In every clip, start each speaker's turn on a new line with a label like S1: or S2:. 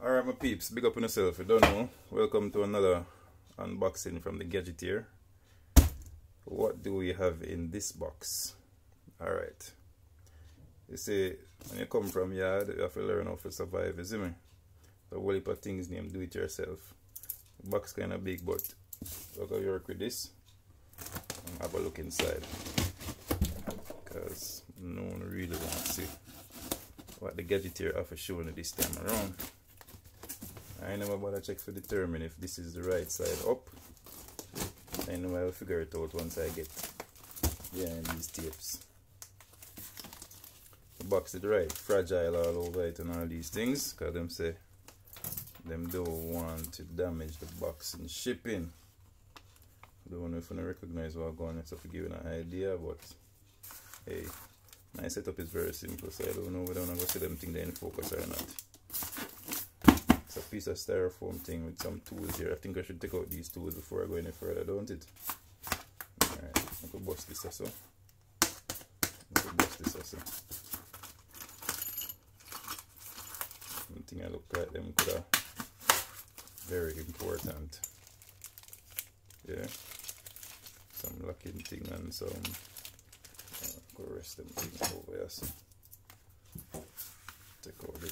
S1: Alright my peeps, big up on yourself, you don't know. Welcome to another unboxing from the gadget here. What do we have in this box? Alright. You see, when you come from yard, you have to learn how to survive, you see me? So a whole heap of things named do it yourself. The box kinda big, but look how you work with this. And have a look inside. Because no one really wants to see what the gadget here have to show you this time around. I never bother check to determine if this is the right side up. I know I'll figure it out once I get behind these tapes. The box is right, fragile all over it and all these things, because them say them don't want to damage the box in shipping. I don't know if you recognize what I'm going on, so to give you an idea, but hey, my setup is very simple, so I don't know whether I'm going to see them think they're in focus or not. It's a piece of styrofoam thing with some tools here. I think I should take out these tools before I go any further, don't it? Alright, I could bust this also. Something I look like them could have very important. Yeah. Some locking thing and some go rest them things over here. So. Take out the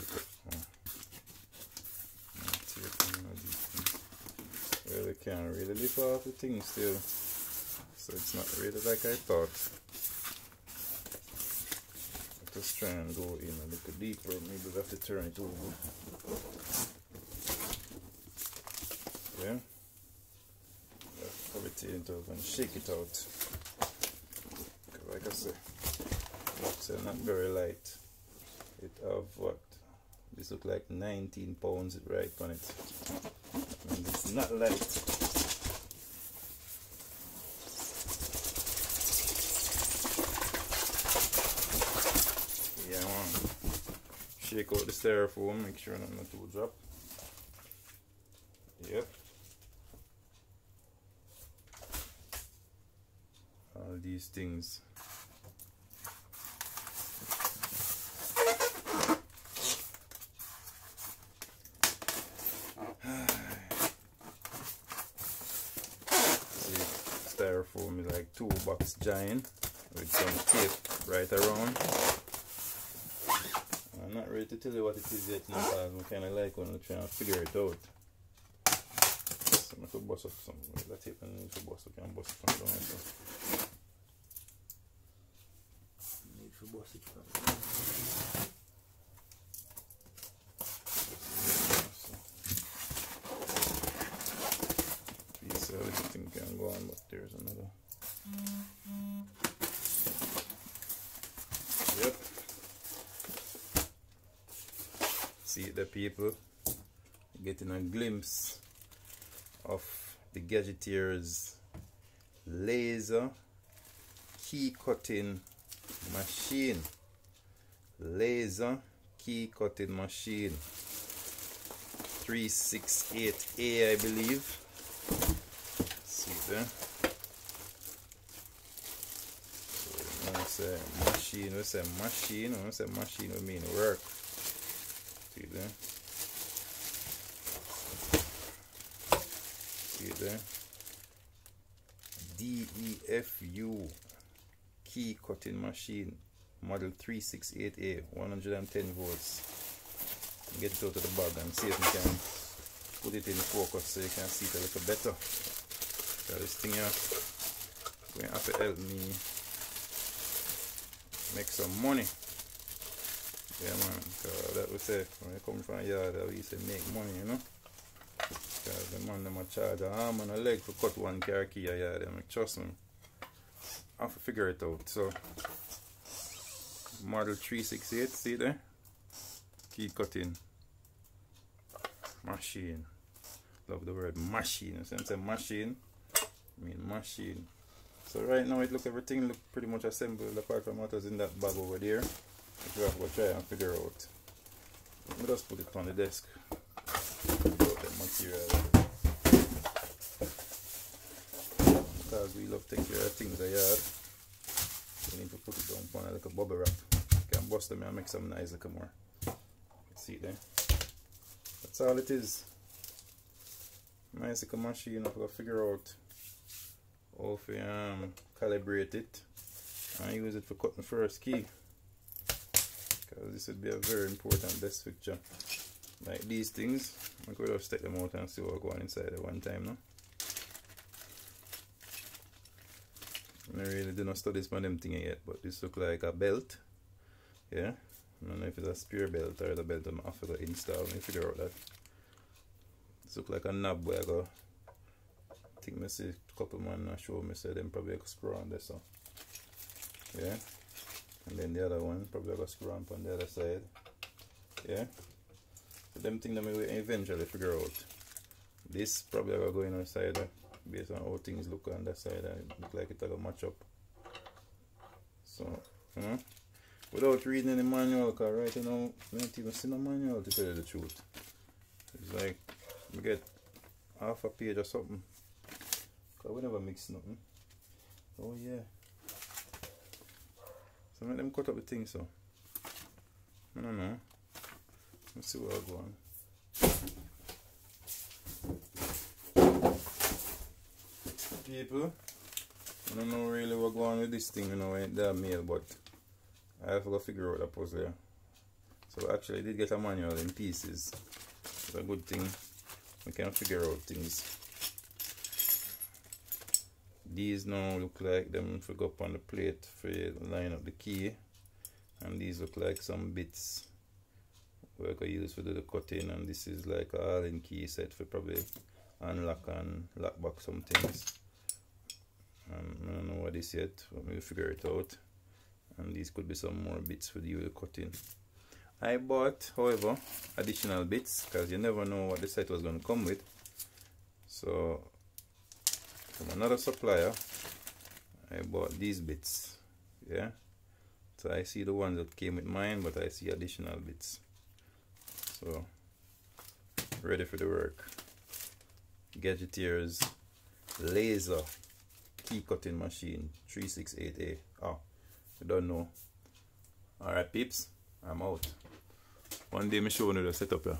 S1: well, we can't really lift off the thing still, so it's not really like I thought. Just try and go in a little deeper. Maybe we have to turn it over. Yeah, everything it over and shake it out. Like I said, it's not very light. It have what? This look like 19 pounds right on it. And it's not light. Yeah, man. Shake out the styrofoam, make sure nothing to drop. Yep. All these things. Styrofoam is like toolbox giant with some tape right around. I'm not ready to tell you what it is yet, because I'm kind of like when I'm trying to figure it out. So I could bust up some with that tape and need to bust up, can bust it from down here. Need to bust it from down. Piece of everything can go on, but there's another. Yep. See the people getting a glimpse of the gadgeteer's laser key cutting machine. Laser key cutting machine 368A, I believe. See there. When I say machine, we say machine. When I say machine, we mean work. See there. See there. DEFU key cutting machine, model 368A, 110 volts. Get it out of the bag and see if we can put it in focus so you can see it a little better. So this thing here going to have to help me make some money. Yeah man, because that we say when you come from a yard we say make money, you know. Because the man them a charge an arm and a leg for cut one car key a yard, and trust me, I have to figure it out. So model 368, see there? Key cutting machine. Love the word machine. Since I say machine, I mean machine. So right now everything look pretty much assembled apart from what was in that bag over there. If you have to try and figure out. Let me just put it on the desk. Put the material. Because we love to take care of things a yard, we need to put it down on like a bubble wrap. You can bust them and make some nice little more. See there? That's all it is. Nice little machine. I've got to figure out how to calibrate it and use it for cutting the first key, because this would be a very important test fixture. Like these things, I could just take them out and see what's going inside at one time now. I really do not study this on them thing yet, but this look like a belt. Yeah, I don't know if it's a spare belt or the belt I'm after to install. Let me figure out that. This look like a knob where I go. I think I see a couple man show me say them probably a screw on this. So yeah, and then the other one probably a screw on the other side. Yeah, so them things that we will eventually figure out. This probably gonna go in inside based on how things look on that side, and it look like it will match up. So without reading any manual, because right now I don't even see no manual to tell you the truth. It's like we get half a page or something, because we never mix nothing. Oh yeah, so make them cut up the thing. So I don't know, let's see where I'll go on. People, I don't know really what's going on with this thing, you know, ain't that mail, but I have to figure out the puzzle. So actually I did get a manual in pieces. It's a good thing we can figure out things. These now look like them for go up on the plate for line up the key, and these look like some bits we I can use for do the cutting, and this is like a all-in key set for probably unlock and lock back some things. I don't know what this yet, but we'll figure it out. And these could be some more bits for the cutting. I bought, however, additional bits, because you never know what the set was going to come with. So from another supplier I bought these bits. Yeah, so I see the ones that came with mine, but I see additional bits. So ready for the work. Gadgetier's laser key cutting machine 368A. Oh, you don't know. Alright peeps, I'm out. One day I'm showing you the setup here.